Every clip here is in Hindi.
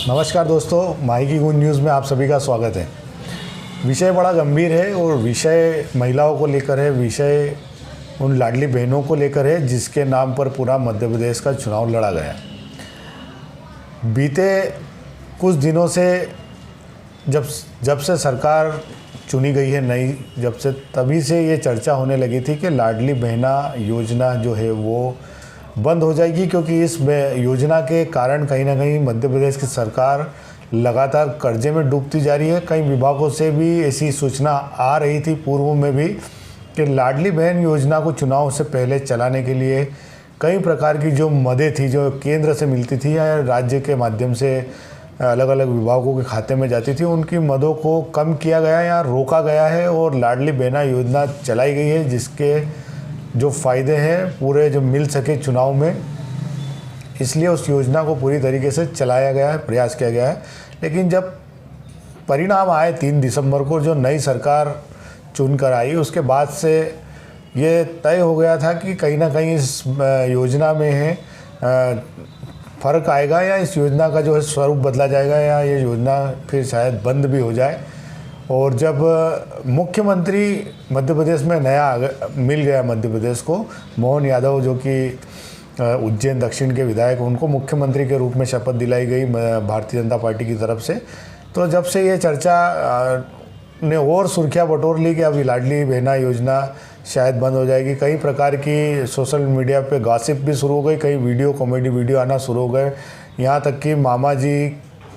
नमस्कार दोस्तों, माही की गूंज न्यूज़ में आप सभी का स्वागत है। विषय बड़ा गंभीर है और विषय महिलाओं को लेकर है, विषय उन लाडली बहनों को लेकर है जिसके नाम पर पूरा मध्य प्रदेश का चुनाव लड़ा गया। बीते कुछ दिनों से जब से सरकार चुनी गई है नई, जब से तभी से ये चर्चा होने लगी थी कि लाडली बहना योजना जो है वो बंद हो जाएगी, क्योंकि इस योजना के कारण कहीं ना कहीं मध्य प्रदेश की सरकार लगातार कर्जे में डूबती जा रही है। कई विभागों से भी ऐसी सूचना आ रही थी पूर्व में भी कि लाडली बहन योजना को चुनाव से पहले चलाने के लिए कई प्रकार की जो मदें थी जो केंद्र से मिलती थी या राज्य के माध्यम से अलग अलग विभागों के खाते में जाती थी, उनकी मदों को कम किया गया या रोका गया है और लाडली बहना योजना चलाई गई है, जिसके जो फ़ायदे हैं पूरे जो मिल सके चुनाव में, इसलिए उस योजना को पूरी तरीके से चलाया गया है, प्रयास किया गया है। लेकिन जब परिणाम आए 3 दिसंबर को, जो नई सरकार चुनकर आई, उसके बाद से ये तय हो गया था कि कहीं ना कहीं इस योजना में है फ़र्क आएगा या इस योजना का जो है स्वरूप बदला जाएगा या ये योजना फिर शायद बंद भी हो जाए। और जब मुख्यमंत्री मध्य प्रदेश में नया मिल गया मध्य प्रदेश को, मोहन यादव जो कि उज्जैन दक्षिण के विधायक, उनको मुख्यमंत्री के रूप में शपथ दिलाई गई भारतीय जनता पार्टी की तरफ से, तो जब से ये चर्चा ने और सुर्खियाँ बटोर ली कि अभी लाडली बहना योजना शायद बंद हो जाएगी। कई प्रकार की सोशल मीडिया पे गॉसिप भी शुरू हो गई, कई कॉमेडी वीडियो आना शुरू हो गए, यहाँ तक कि मामा जी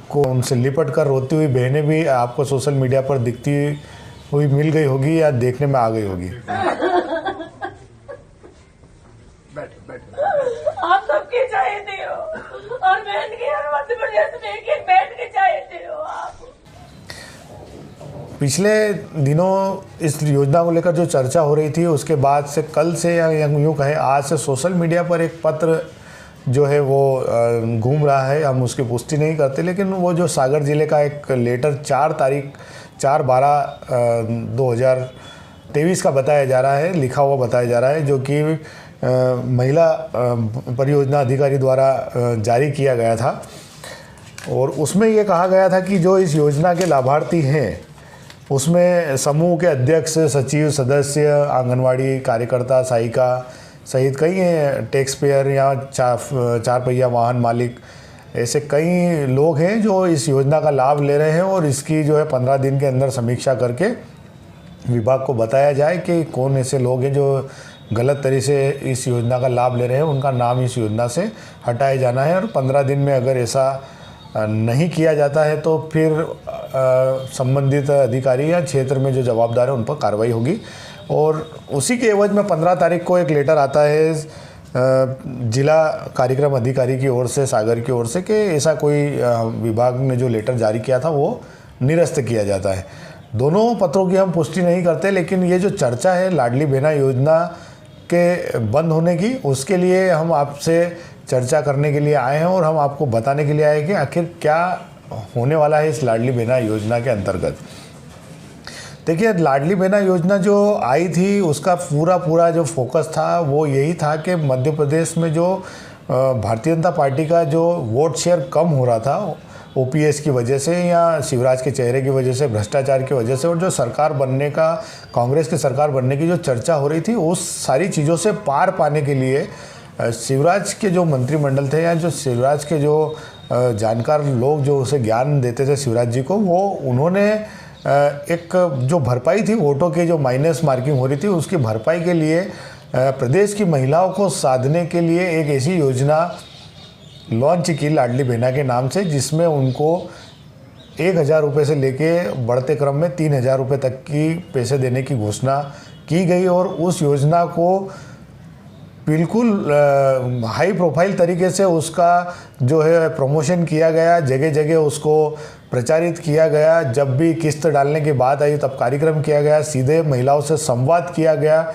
को उनसे लिपट कर रोती हुई बहनें भी आपको सोशल मीडिया पर दिखती हुई मिल गई होगी या देखने में आ गई होगी। आप सबके चाहते हो और बहन की हर मध्य प्रदेश में एक बैठ के चाहते हो आप। पिछले दिनों इस योजना को लेकर जो चर्चा हो रही थी, उसके बाद से कल से या यूँ कहें आज से सोशल मीडिया पर एक पत्र जो है वो घूम रहा है। हम उसकी पुष्टि नहीं करते, लेकिन वो जो सागर ज़िले का एक लेटर 4/12/2023 का बताया जा रहा है, लिखा हुआ बताया जा रहा है, जो कि महिला परियोजना अधिकारी द्वारा जारी किया गया था। और उसमें ये कहा गया था कि जो इस योजना के लाभार्थी हैं उसमें समूह के अध्यक्ष, सचिव, सदस्य, आंगनवाड़ी कार्यकर्ता, सहायिका सहित कई टैक्स पेयर या चार पहिया वाहन मालिक, ऐसे कई लोग हैं जो इस योजना का लाभ ले रहे हैं। और इसकी जो है 15 दिन के अंदर समीक्षा करके विभाग को बताया जाए कि कौन ऐसे लोग हैं जो गलत तरीके से इस योजना का लाभ ले रहे हैं, उनका नाम इस योजना से हटाया जाना है। और 15 दिन में अगर ऐसा नहीं किया जाता है तो फिर संबंधित अधिकारी या क्षेत्र में जो जवाबदार है उन पर कार्रवाई होगी। और उसी के एवज में 15 तारीख को एक लेटर आता है जिला कार्यक्रम अधिकारी की ओर से, सागर की ओर से, कि ऐसा कोई विभाग ने जो लेटर जारी किया था वो निरस्त किया जाता है। दोनों पत्रों की हम पुष्टि नहीं करते, लेकिन ये जो चर्चा है लाडली बहना योजना के बंद होने की, उसके लिए हम आपसे चर्चा करने के लिए आए हैं और हम आपको बताने के लिए आए कि आखिर क्या होने वाला है इस लाडली बहना योजना के अंतर्गत। देखिए, लाडली बहना योजना जो आई थी उसका पूरा जो फोकस था वो यही था कि मध्य प्रदेश में जो भारतीय जनता पार्टी का जो वोट शेयर कम हो रहा था ओपीएस की वजह से या शिवराज के चेहरे की वजह से, भ्रष्टाचार की वजह से, और जो सरकार बनने का, कांग्रेस की सरकार बनने की जो चर्चा हो रही थी, उस सारी चीज़ों से पार पाने के लिए शिवराज के जो मंत्रिमंडल थे या जो शिवराज के जो जानकार लोग जो उसे ज्ञान देते थे शिवराज जी को, वो उन्होंने एक जो भरपाई थी वोटों की, जो माइनस मार्किंग हो रही थी, उसकी भरपाई के लिए प्रदेश की महिलाओं को साधने के लिए एक ऐसी योजना लॉन्च की लाडली बहना के नाम से, जिसमें उनको 1,000 रुपये से लेके बढ़ते क्रम में 3,000 रुपये तक की पैसे देने की घोषणा की गई। और उस योजना को बिल्कुल हाई प्रोफाइल तरीके से उसका जो है प्रमोशन किया गया, जगह जगह उसको प्रचारित किया गया। जब भी किस्त डालने की बात आई तब कार्यक्रम किया गया, सीधे महिलाओं से संवाद किया गया,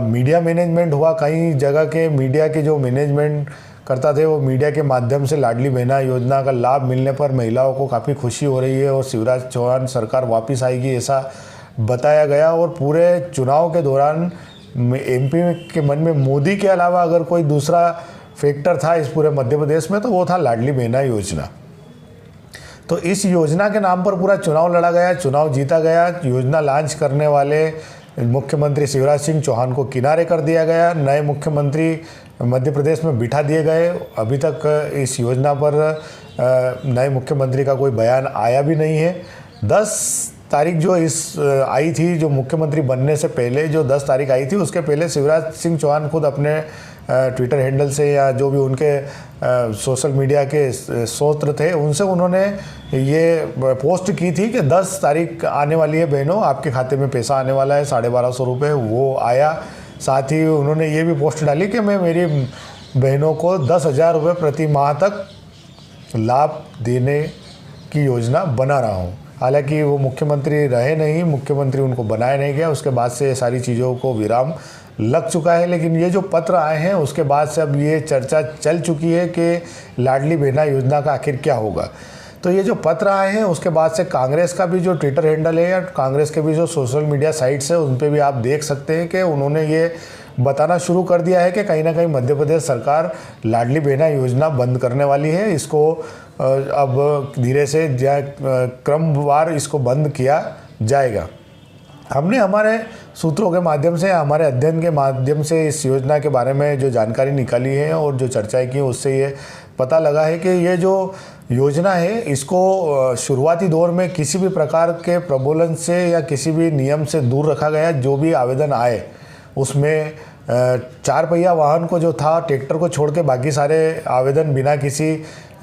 मीडिया मैनेजमेंट हुआ। कई जगह के मीडिया के जो मैनेजमेंट करता थे वो मीडिया के माध्यम से लाडली बहना योजना का लाभ मिलने पर महिलाओं को काफ़ी खुशी हो रही है और शिवराज चौहान सरकार वापस आएगी, ऐसा बताया गया। और पूरे चुनाव के दौरान एमपी के मन में मोदी के अलावा अगर कोई दूसरा फैक्टर था इस पूरे मध्य प्रदेश में तो वो था लाडली बहना योजना। तो इस योजना के नाम पर पूरा चुनाव लड़ा गया, चुनाव जीता गया। योजना लॉन्च करने वाले मुख्यमंत्री शिवराज सिंह चौहान को किनारे कर दिया गया। नए मुख्यमंत्री मध्य प्रदेश में बिठा दिए गए। अभी तक इस योजना पर नए मुख्यमंत्री का कोई बयान आया भी नहीं है। 10 तारीख जो आई थी, जो मुख्यमंत्री बनने से पहले जो 10 तारीख आई थी, उसके पहले शिवराज सिंह चौहान खुद अपने ट्विटर हैंडल से या जो भी उनके सोशल मीडिया के स्रोत थे उनसे उन्होंने ये पोस्ट की थी कि 10 तारीख आने वाली है बहनों, आपके खाते में पैसा आने वाला है 1250 रुपये। वो आया। साथ ही उन्होंने ये भी पोस्ट डाली कि मैं मेरी बहनों को 10,000 रुपये प्रति माह तक लाभ देने की योजना बना रहा हूँ। हालांकि वो मुख्यमंत्री रहे नहीं, मुख्यमंत्री उनको बनाया नहीं गया। उसके बाद से सारी चीज़ों को विराम लग चुका है। लेकिन ये जो पत्र आए हैं उसके बाद से अब ये चर्चा चल चुकी है कि लाडली बहना योजना का आखिर क्या होगा। तो ये जो पत्र आए हैं उसके बाद से कांग्रेस का भी जो ट्विटर हैंडल है या कांग्रेस के भी जो सोशल मीडिया साइट्स है उन पे भी आप देख सकते हैं कि उन्होंने ये बताना शुरू कर दिया है कि कहीं ना कहीं मध्य प्रदेश सरकार लाडली बहना योजना बंद करने वाली है। इसको अब धीरे से क्रमवार इसको बंद किया जाएगा। हमने हमारे सूत्रों के माध्यम से, हमारे अध्ययन के माध्यम से इस योजना के बारे में जो जानकारी निकाली है और जो चर्चाएं की उससे ये पता लगा है कि ये जो योजना है इसको शुरुआती दौर में किसी भी प्रकार के प्रबोलन से या किसी भी नियम से दूर रखा गया। जो भी आवेदन आए उसमें 4 पहिया वाहन को जो था, ट्रैक्टर को छोड़ के बाकी सारे आवेदन बिना किसी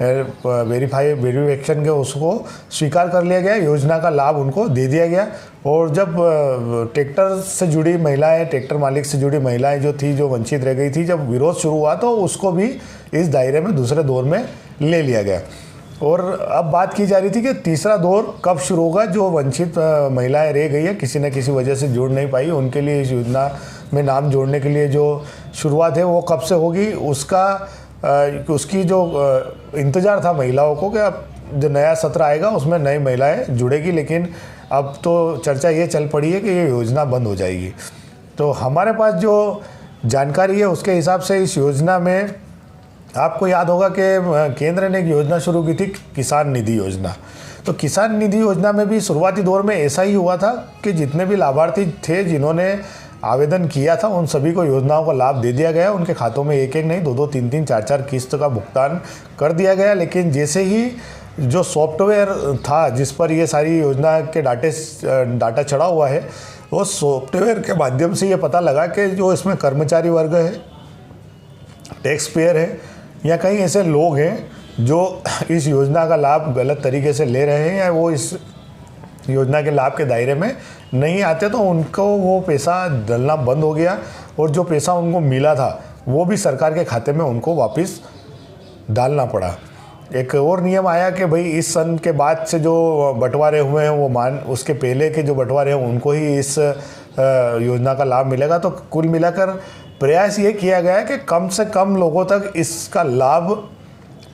वेरिफिकेशन के उसको स्वीकार कर लिया गया। योजना का लाभ उनको दे दिया गया। और जब ट्रैक्टर से जुड़ी महिलाएं, ट्रैक्टर मालिक से जुड़ी महिलाएं जो थी, जो वंचित रह गई थी, जब विरोध शुरू हुआ तो उसको भी इस दायरे में दूसरे दौर में ले लिया गया। और अब बात की जा रही थी कि तीसरा दौर कब शुरू होगा। जो वंचित महिलाएं रह गई है, किसी न किसी वजह से जुड़ नहीं पाई, उनके लिए इस योजना में नाम जोड़ने के लिए जो शुरुआत है वो कब से होगी, उसकी जो इंतज़ार था महिलाओं को कि अब जो नया सत्र आएगा उसमें नई महिलाएं जुड़ेगी। लेकिन अब तो चर्चा ये चल पड़ी है कि ये योजना बंद हो जाएगी। तो हमारे पास जो जानकारी है उसके हिसाब से इस योजना में आपको याद होगा कि केंद्र ने एक योजना शुरू की थी, किसान निधि योजना। तो किसान निधि योजना में भी शुरुआती दौर में ऐसा ही हुआ था कि जितने भी लाभार्थी थे जिन्होंने आवेदन किया था उन सभी को योजनाओं का लाभ दे दिया गया। उनके खातों में एक नहीं, 2-2, 3-3, 4-4 किस्त का भुगतान कर दिया गया। लेकिन जैसे ही जो सॉफ्टवेयर था जिस पर ये सारी योजना के डाटा चढ़ा हुआ है, वो सॉफ्टवेयर के माध्यम से ये पता लगा कि जो इसमें कर्मचारी वर्ग है, टैक्स पेयर है या कई ऐसे लोग हैं जो इस योजना का लाभ गलत तरीके से ले रहे हैं या वो इस योजना के लाभ के दायरे में नहीं आते, तो उनको वो पैसा डलना बंद हो गया। और जो पैसा उनको मिला था वो भी सरकार के खाते में उनको वापस डालना पड़ा। एक और नियम आया कि भाई इस सन के बाद से जो बंटवारे हुए हैं वो उसके पहले के जो बंटवारे हैं उनको ही इस योजना का लाभ मिलेगा। तो कुल मिलाकर प्रयास ये किया गया है कि कम से कम लोगों तक इसका लाभ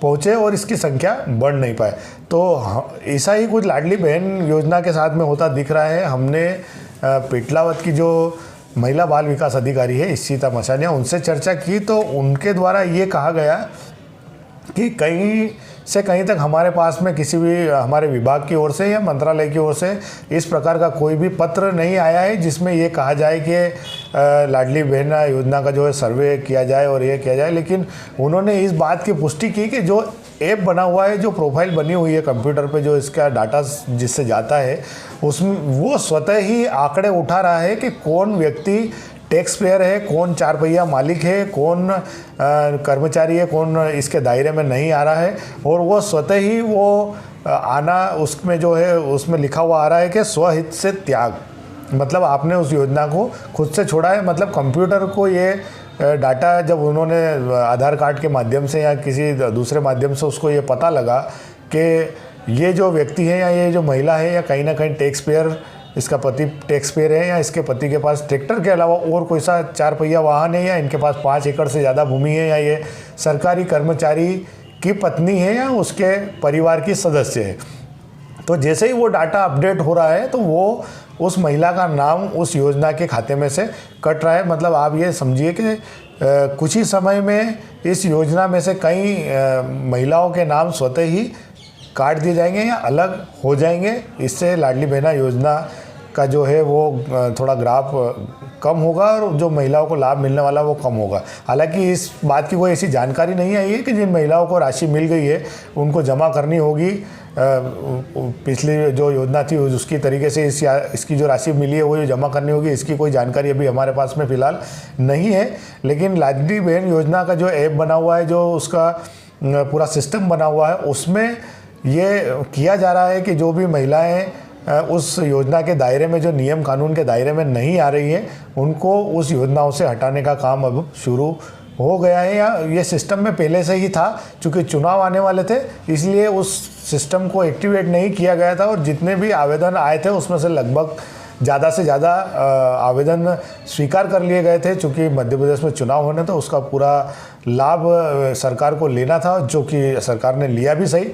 पहुँचे और इसकी संख्या बढ़ नहीं पाए। तो ऐसा ही कुछ लाडली बहन योजना के साथ में होता दिख रहा है। हमने पिटलावत की जो महिला बाल विकास अधिकारी है इशिता मसानिया, उनसे चर्चा की तो उनके द्वारा ये कहा गया कि कहीं से कहीं तक हमारे पास में किसी भी हमारे विभाग की ओर से या मंत्रालय की ओर से इस प्रकार का कोई भी पत्र नहीं आया है जिसमें ये कहा जाए कि लाडली बहन योजना का जो है सर्वे किया जाए और ये किया जाए। लेकिन उन्होंने इस बात की पुष्टि की कि जो ऐप बना हुआ है, जो प्रोफाइल बनी हुई है कंप्यूटर पे, जो इसका डाटा जिससे जाता है उसमें वो स्वतः ही आंकड़े उठा रहा है कि कौन व्यक्ति टैक्स पेयर है, कौन 4 पहिया मालिक है, कौन कर्मचारी है, कौन इसके दायरे में नहीं आ रहा है। और वो स्वतः ही वो आना उसमें जो है उसमें लिखा हुआ आ रहा है कि स्वहित से त्याग, मतलब आपने उस योजना को खुद से छोड़ा है। मतलब कंप्यूटर को ये डाटा जब उन्होंने आधार कार्ड के माध्यम से या किसी दूसरे माध्यम से उसको ये पता लगा कि ये जो व्यक्ति है या ये जो महिला है या कहीं ना कहीं टैक्स पेयर, इसका पति टैक्स पेयर है या इसके पति के पास ट्रैक्टर के अलावा और कोई सा 4 पहिया वाहन है या इनके पास 5 एकड़ से ज़्यादा भूमि है या ये सरकारी कर्मचारी की पत्नी है या उसके परिवार की सदस्य है, तो जैसे ही वो डाटा अपडेट हो रहा है तो वो उस महिला का नाम उस योजना के खाते में से कट रहा है। मतलब आप ये समझिए कि कुछ ही समय में इस योजना में से कई महिलाओं के नाम स्वतः ही काट दिए जाएंगे या अलग हो जाएंगे। इससे लाडली बहना योजना का जो है वो थोड़ा ग्राफ कम होगा और जो महिलाओं को लाभ मिलने वाला वो कम होगा। हालांकि इस बात की कोई ऐसी जानकारी नहीं आई है कि जिन महिलाओं को राशि मिल गई है उनको जमा करनी होगी पिछली जो योजना थी उसकी तरीके से इसकी जो राशि मिली है वो जमा करनी होगी, इसकी कोई जानकारी अभी हमारे पास में फ़िलहाल नहीं है। लेकिन लाडली बहन योजना का जो ऐप बना हुआ है, जो उसका पूरा सिस्टम बना हुआ है, उसमें ये किया जा रहा है कि जो भी महिलाएं उस योजना के दायरे में, जो नियम कानून के दायरे में नहीं आ रही है, उनको उस योजनाओं से हटाने का काम अब शुरू हो गया है। या ये सिस्टम में पहले से ही था, चूँकि चुनाव आने वाले थे इसलिए उस सिस्टम को एक्टिवेट नहीं किया गया था और जितने भी आवेदन आए थे उसमें से लगभग ज़्यादा से ज़्यादा आवेदन स्वीकार कर लिए गए थे। चूँकि मध्य प्रदेश में चुनाव होने तो उसका पूरा लाभ सरकार को लेना था, जो कि सरकार ने लिया भी सही।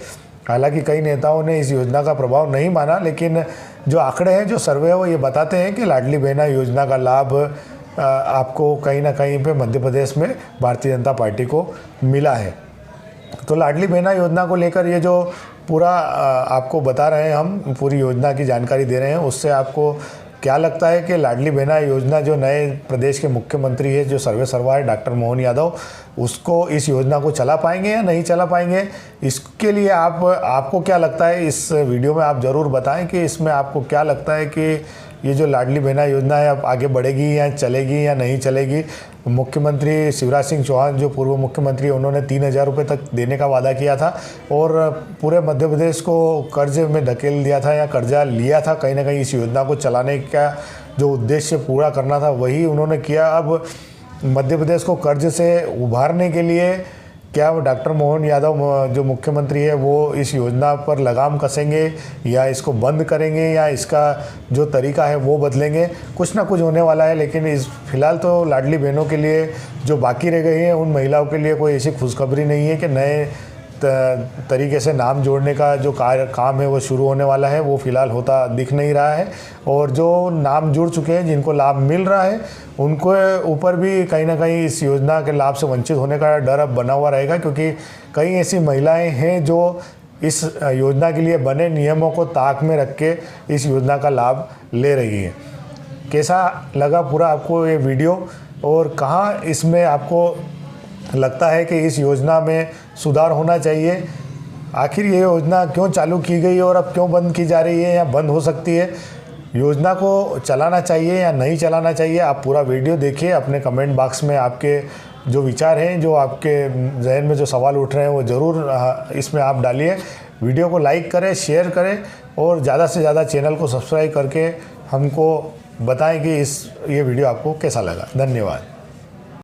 हालांकि कई नेताओं ने इस योजना का प्रभाव नहीं माना, लेकिन जो आंकड़े हैं, जो सर्वे है, वो ये बताते हैं कि लाडली बहना योजना का लाभ आपको कहीं ना कहीं पे मध्य प्रदेश में भारतीय जनता पार्टी को मिला है। तो लाडली बहना योजना को लेकर ये जो पूरा आपको बता रहे हैं, हम पूरी योजना की जानकारी दे रहे हैं, उससे आपको क्या लगता है कि लाडली बहना योजना जो नए प्रदेश के मुख्यमंत्री है, जो सर्वे सर्वा है डॉक्टर मोहन यादव, उसको इस योजना को चला पाएंगे या नहीं चला पाएंगे? इसके लिए आपको क्या लगता है, इस वीडियो में आप ज़रूर बताएं कि इसमें आपको क्या लगता है कि ये जो लाडली बहना योजना है अब आगे बढ़ेगी या चलेगी या नहीं चलेगी। मुख्यमंत्री शिवराज सिंह चौहान, जो पूर्व मुख्यमंत्री, उन्होंने 3,000 रुपये तक देने का वादा किया था और पूरे मध्य प्रदेश को कर्ज में धकेल दिया था या कर्जा लिया था। कहीं ना कहीं इस योजना को चलाने का जो उद्देश्य पूरा करना था वही उन्होंने किया। अब मध्य प्रदेश को कर्ज से उभारने के लिए क्या डॉक्टर मोहन यादव जो मुख्यमंत्री है वो इस योजना पर लगाम कसेंगे या इसको बंद करेंगे या इसका जो तरीका है वो बदलेंगे? कुछ ना कुछ होने वाला है। लेकिन इस फिलहाल तो लाडली बहनों के लिए जो बाकी रह गई हैं उन महिलाओं के लिए कोई ऐसी खुशखबरी नहीं है कि नए तरीके से नाम जोड़ने का जो काम है वो शुरू होने वाला है, वो फिलहाल होता दिख नहीं रहा है। और जो नाम जुड़ चुके हैं, जिनको लाभ मिल रहा है, उनको ऊपर भी कहीं ना कहीं इस योजना के लाभ से वंचित होने का डर अब बना हुआ रहेगा, क्योंकि कई ऐसी महिलाएं हैं जो इस योजना के लिए बने नियमों को ताक में रख के इस योजना का लाभ ले रही हैं। कैसा लगा पूरा आपको ये वीडियो, और कहाँ इसमें आपको लगता है कि इस योजना में सुधार होना चाहिए? आखिर ये योजना क्यों चालू की गई और अब क्यों बंद की जा रही है या बंद हो सकती है? योजना को चलाना चाहिए या नहीं चलाना चाहिए? आप पूरा वीडियो देखिए, अपने कमेंट बॉक्स में आपके जो विचार हैं, जो आपके जहन में जो सवाल उठ रहे हैं, वो ज़रूर इसमें आप डालिए। वीडियो को लाइक करें, शेयर करें और ज़्यादा से ज़्यादा चैनल को सब्सक्राइब करके हमको बताएं कि ये वीडियो आपको कैसा लगा। धन्यवाद।